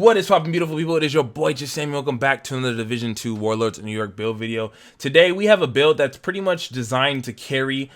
What is poppin', beautiful people? It is your boy Jesimein. Welcome back to another Division 2 Warlords of New York build video. Today we have a build that's pretty much designed to carry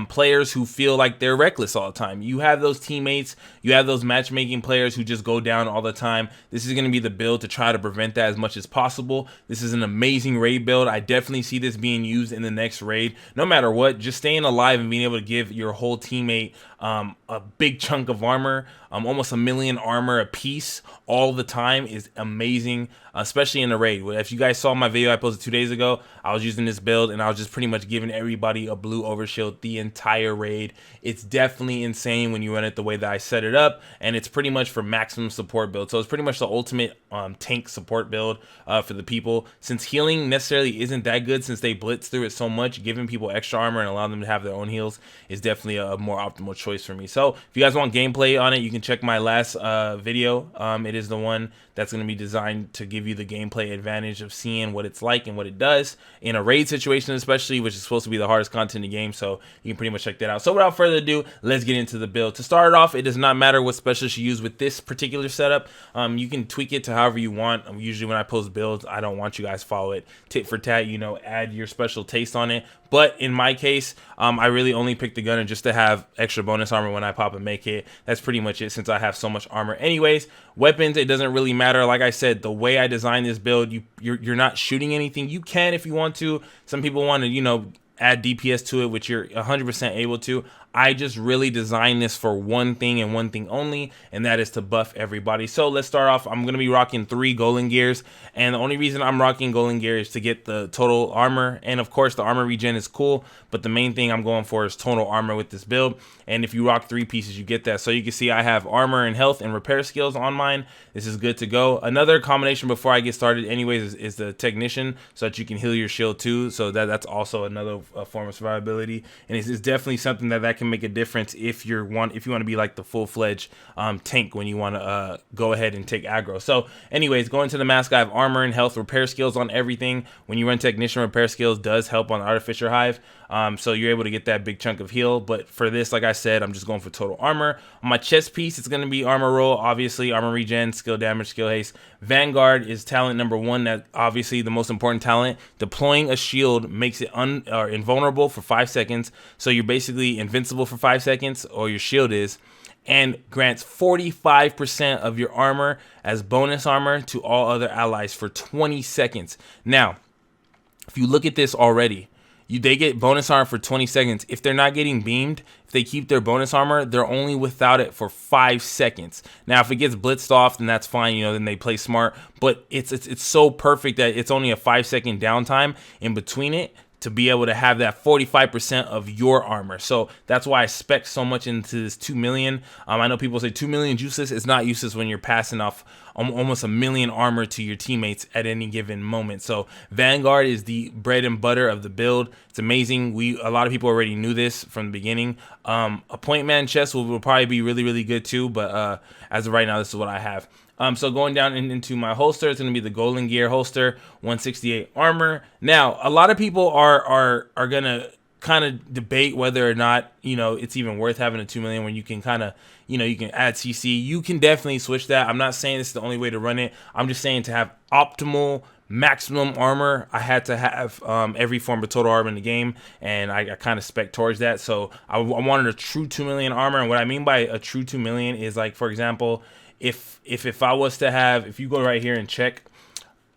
players who feel like they're reckless all the time. You have those teammates, you have those matchmaking players who just go down all the time. This is going to be the build to try to prevent that as much as possible. This is an amazing raid build. I definitely see this being used in the next raid. No matter what, just staying alive and being able to give your whole teammate a big chunk of armor, almost 1 million armor a piece all the time is amazing, especially in the raid. If you guys saw my video I posted 2 days ago, I was using this build and I was just pretty much giving everybody a blue overshield the entire raid. It's definitely insane when you run it the way that I set it up, and it's pretty much for maximum support build. So it's pretty much the ultimate tank support build for the people. Since healing necessarily isn't that good, since they blitz through it so much, giving people extra armor and allowing them to have their own heals is definitely a more optimal choice for me. So if you guys want gameplay on it, you can check my last video. It is the one that's going to be designed to give you the gameplay advantage of seeing what it's like and what it does in a raid situation, especially, which is supposed to be the hardest content in the game. So you can pretty much check that out. So without further ado, let's get into the build. To start it off, it does not matter what specialist you use with this particular setup. You can tweak it to however you want. Usually when I post builds, I don't want you guys to follow it tit for tat, you know, add your special taste on it. But in my case, I really only picked the gunner just to have extra bonus armor when I pop and make it. That's pretty much it, since I have so much armor anyways. Weapons, it doesn't really matter. Like I said, the way I designed this build, you're not shooting anything. You can if you want to. Some people want to, you know, add DPS to it, which you're 100% able to. I just really designed this for one thing and one thing only, and that is to buff everybody. So let's start off. I'm going to be rocking 3 golden gears, and the only reason I'm rocking golden gear is to get the total armor, and of course the armor regen is cool, but the main thing I'm going for is total armor with this build. And if you rock 3 pieces, you get that. So you can see I have armor and health and repair skills on mine. This is good to go. Another combination before I get started anyways is the technician, so that you can heal your shield too. So that's also another form of survivability, and it's definitely something that can make a difference if you want to be like the full-fledged tank when you want to go ahead and take aggro. So anyways, going to the mask, I have armor and health, repair skills on everything. When you run technician, repair skills does help on artificer hive, so you're able to get that big chunk of heal. But for this, like I said, I'm just going for total armor. On my chest piece, it's going to be armor roll, obviously, armor regen, skill damage, skill haste. Vanguard is talent number 1, that obviously the most important talent. Deploying a shield makes it invulnerable for 5 seconds, so you're basically invincible for 5 seconds, or your shield is, and grants 45% of your armor as bonus armor to all other allies for 20 seconds. Now, if you look at this already, they get bonus armor for 20 seconds. If they're not getting beamed, if they keep their bonus armor, they're only without it for 5 seconds. Now, if it gets blitzed off, then that's fine, you know, then they play smart. But it's so perfect that it's only a 5-second downtime in between it to be able to have that 45% of your armor. So that's why I spec so much into this 2 million. I know people say 2 million useless. It's not useless when you're passing off almost 1 million armor to your teammates at any given moment. So Vanguard is the bread and butter of the build. It's amazing. A lot of people already knew this from the beginning. A point man chest will probably be really good too, but as of right now, this is what I have. So going down into my holster, it's going to be the Golden Gear holster, 168 armor. Now, a lot of people are going to kind of debate whether or not, you know, it's even worth having a 2 million when you can kind of, you know, you can add CC. You can definitely switch that. I'm not saying this is the only way to run it. I'm just saying to have optimal maximum armor, I had to have every form of total armor in the game, and I kind of spec towards that. So I wanted a true 2 million armor, and what I mean by a true 2 million is, like, for example, if I was to have, if you go right here and check,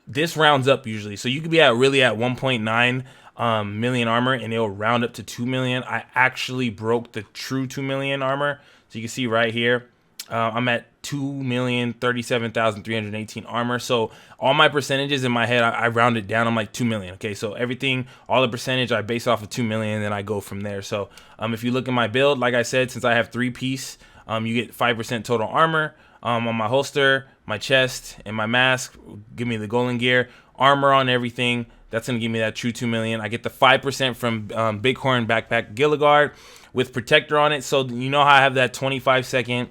this rounds up usually, so you could be at 1.9 million armor, and it'll round up to 2 million. I actually broke the true 2 million armor, so you can see right here, I'm at 2,037,318 armor. So all my percentages in my head, I round it down. I'm like 2 million. Okay, so everything, all the percentage, I base off of 2 million, and then I go from there. So if you look at my build, like I said, since I have 3-piece, you get 5% total armor. On my holster, my chest, and my mask, give me the golden gear, armor on everything. That's going to give me that true 2 million. I get the 5% from Bighorn Backpack Gilligard with protector on it. So you know how I have that 25-second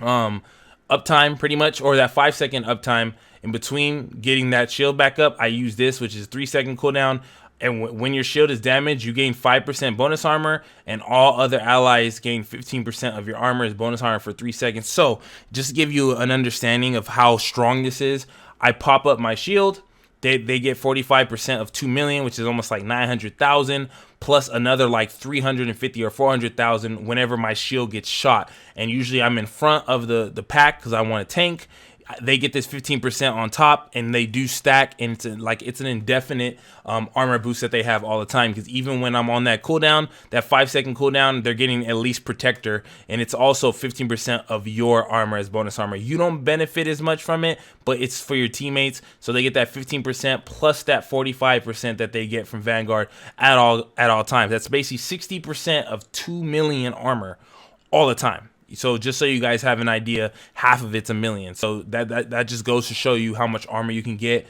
uptime pretty much, or that 5-second uptime in between getting that shield back up. I use this, which is 3-second cooldown. And when your shield is damaged, you gain 5% bonus armor, and all other allies gain 15% of your armor as bonus armor for 3 seconds. So just to give you an understanding of how strong this is, I pop up my shield. They get 45% of 2 million, which is almost like 900,000, plus another like 350 or 400,000 whenever my shield gets shot. And usually I'm in front of the pack because I want to tank. They get this 15% on top, and they do stack, and it's an indefinite armor boost that they have all the time, because even when I'm on that cooldown, that 5-second cooldown, they're getting at least protector, and it's also 15% of your armor as bonus armor. You don't benefit as much from it, but it's for your teammates, so they get that 15% plus that 45% that they get from Vanguard at all times. That's basically 60% of 2 million armor all the time. So just so you guys have an idea, half of it's a million. So that just goes to show you how much armor you can get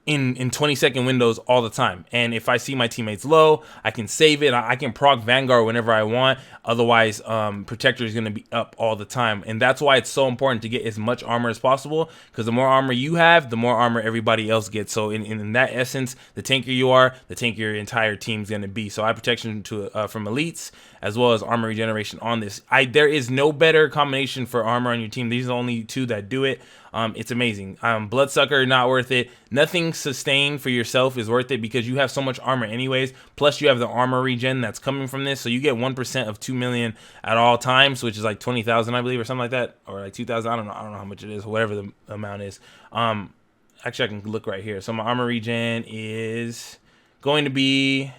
in 20-second windows all the time. And if I see my teammates low, I can save it. I can proc Vanguard whenever I want. Otherwise, Protector is going to be up all the time. And that's why it's so important to get as much armor as possible, because the more armor you have, the more armor everybody else gets. So in that essence, the tankier you are, the tankier your entire team's going to be. So I have protection from elites, as well as armor regeneration on this. There is no better combination for armor on your team. These are the only two that do it. It's amazing. Bloodsucker, not worth it. Nothing sustained for yourself is worth it, because you have so much armor anyways. Plus you have the armor regen that's coming from this. So you get 1% of 2 million at all times, which is like 20,000, I believe, or something like that. Or like 2,000. I don't know how much it is, whatever the amount is. Actually, I can look right here. So my armor regen is going to be,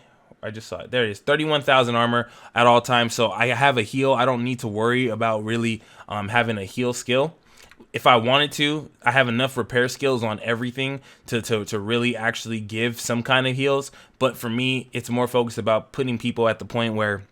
I just saw it. There it is. 31,000 armor at all times. So I have a heal. I don't need to worry about really having a heal skill. If I wanted to, I have enough repair skills on everything to really actually give some kind of heals. But for me, it's more focused about putting people at the point where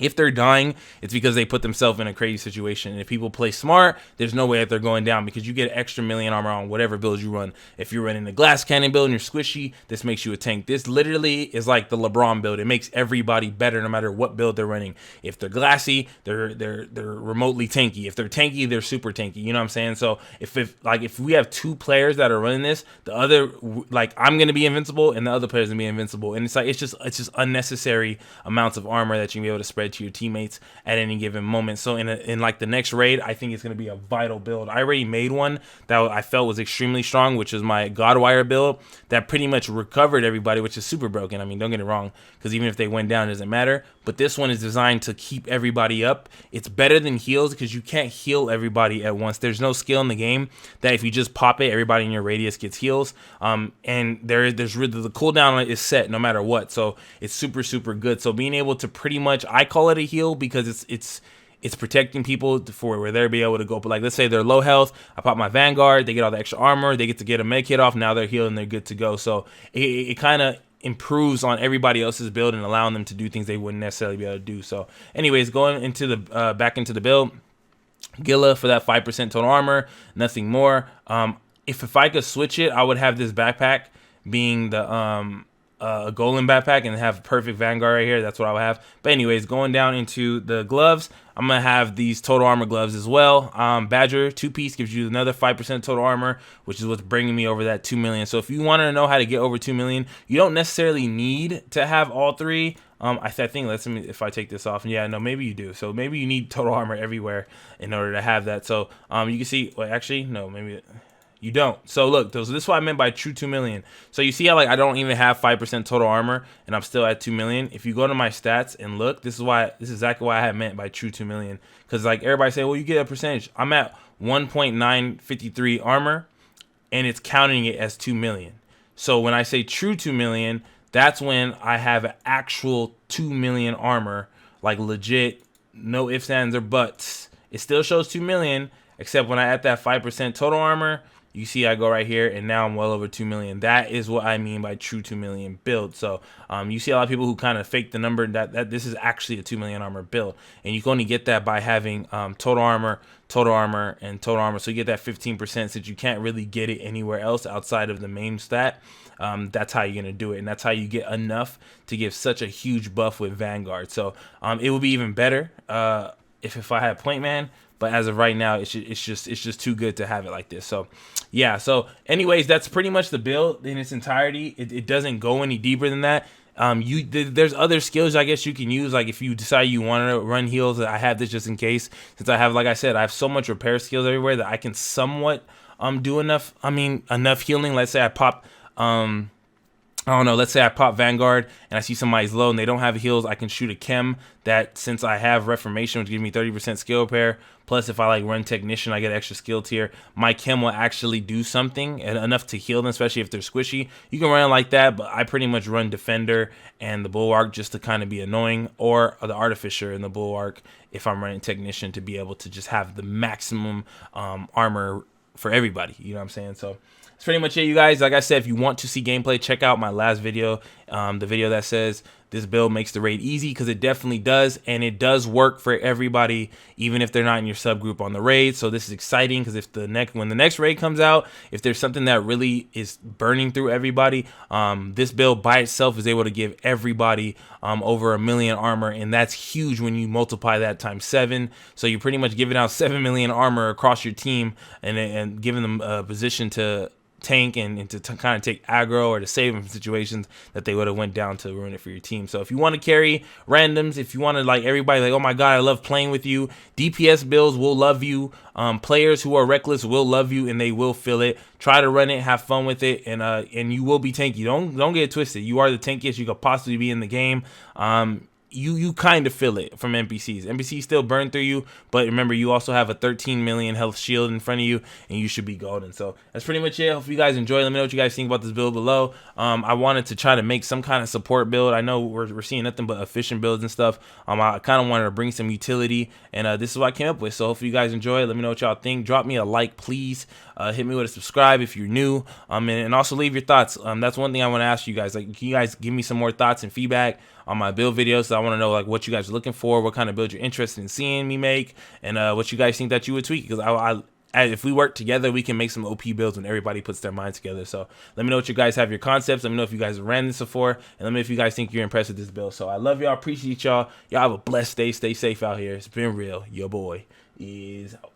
if they're dying, it's because they put themselves in a crazy situation. And if people play smart, there's no way that they're going down, because you get extra million armor on whatever builds you run. If you're running the glass cannon build and you're squishy, this makes you a tank. This literally is like the LeBron build. It makes everybody better no matter what build they're running. If they're glassy, they're remotely tanky. If they're tanky, they're super tanky. You know what I'm saying? So if we have two players that are running this, the other, like, I'm gonna be invincible and the other player's gonna be invincible. And it's just unnecessary amounts of armor that you can be able to spread to your teammates at any given moment. So in like the next raid, I think it's going to be a vital build. I already made one that I felt was extremely strong, which is my Godwire build that pretty much recovered everybody, which is super broken. I mean, don't get it wrong, because even if they went down, it doesn't matter. But this one is designed to keep everybody up. It's better than heals, because you can't heal everybody at once. There's no skill in the game that if you just pop it, everybody in your radius gets heals. And there's really, the cooldown is set no matter what. So it's super good. So being able to pretty much, I call it a heal because it's protecting people for where they'll be able to go. But like, let's say they're low health, I pop my Vanguard, they get all the extra armor, they get to get a med kit off, now they're healed and they're good to go. So it kind of improves on everybody else's build and allowing them to do things they wouldn't necessarily be able to do. So anyways, going into the back into the build, Gila for that 5% total armor, nothing more. If I could switch it, I would have this backpack being the a golden backpack and have perfect Vanguard right here. That's what I would have. But anyways, going down into the gloves, I'm gonna have these total armor gloves as well. Badger 2-piece gives you another 5% total armor, which is what's bringing me over that 2 million. So if you want to know how to get over 2 million, you don't necessarily need to have all three. I think, let's see if I take this off. Yeah, no, maybe you do. So maybe you need total armor everywhere in order to have that. So you can see, well, actually, no, maybe you don't. So look, this is what I meant by true 2 million. So you see how, like, I don't even have 5% total armor and I'm still at 2 million. If you go to my stats and look, this is exactly what I had meant by true 2 million. Because like everybody say, well, you get a percentage. I'm at 1.953 armor and it's counting it as 2 million. So when I say true 2 million, that's when I have an actual 2 million armor, like legit, no ifs, ands, or buts. It still shows 2 million, except when I add that 5% total armor, you see I go right here and now I'm well over 2 million. That is what I mean by true 2 million build. So you see a lot of people who kind of fake the number that this is actually a 2 million armor build. And you can only get that by having total armor, and total armor. So you get that 15% since you can't really get it anywhere else outside of the main stat. That's how you're going to do it. And that's how you get enough to give such a huge buff with Vanguard. So it will be even better if I had point man, but as of right now, it's just too good to have it like this. So yeah, so anyways, that's pretty much the build in its entirety. It doesn't go any deeper than that. There's other skills I guess you can use, like if you decide you want to run heals. I have this just in case, since I have, like I said, I have so much repair skills everywhere that I can somewhat do enough, enough healing. Let's say I pop I don't know, let's say I pop Vanguard and I see somebody's low and they don't have heals. I can shoot a chem that, since I have Reformation, which gives me 30% skill repair, plus if I like run Technician, I get extra skill tier. My chem will actually do something and enough to heal them, especially if they're squishy. You can run it like that, but I pretty much run Defender and the Bulwark just to kind of be annoying, or the Artificer and the Bulwark if I'm running Technician, to be able to just have the maximum armor for everybody. You know what I'm saying? So that's pretty much it, you guys. Like I said, if you want to see gameplay, check out my last video, the video that says this build makes the raid easy, because it definitely does, and it does work for everybody, even if they're not in your subgroup on the raid. So this is exciting, because if when the next raid comes out, if there's something that really is burning through everybody, this build by itself is able to give everybody over 1 million armor, and that's huge when you multiply that times 7. So you're pretty much giving out 7 million armor across your team, and giving them a position to tank and to kind of take aggro, or to save them from situations that they would have went down to ruin it for your team. So if you want to carry randoms, if you want to like everybody like, oh my god, I love playing with you, DPS builds will love you. Players who are reckless will love you, and they will feel it. Try to run it, have fun with it, and you will be tanky. Don't get it twisted. You are the tankiest you could possibly be in the game. You kind of feel it from NPCs. NPCs still burn through you, but remember, you also have a 13 million health shield in front of you, and you should be golden. So that's pretty much it. Hope you guys enjoy. Let me know what you guys think about this build below. I wanted to try to make some kind of support build. I know we're seeing nothing but efficient builds and stuff. I kind of wanted to bring some utility, and this is what I came up with. So hopefully you guys enjoy. Let me know what y'all think. Drop me a like, please. Hit me with a subscribe if you're new, and also leave your thoughts. That's one thing I want to ask you guys. Like, can you guys give me some more thoughts and feedback on my build videos? So I want to know like what you guys are looking for, what kind of build you're interested in seeing me make, and what you guys think that you would tweak, because if we work together, we can make some OP builds when everybody puts their minds together. So let me know what you guys have your concepts. Let me know if you guys ran this before, and let me know if you guys think you're impressed with this build. So I love y'all, appreciate y'all. Y'all have a blessed day, stay safe out here. It's been real. Your boy is out.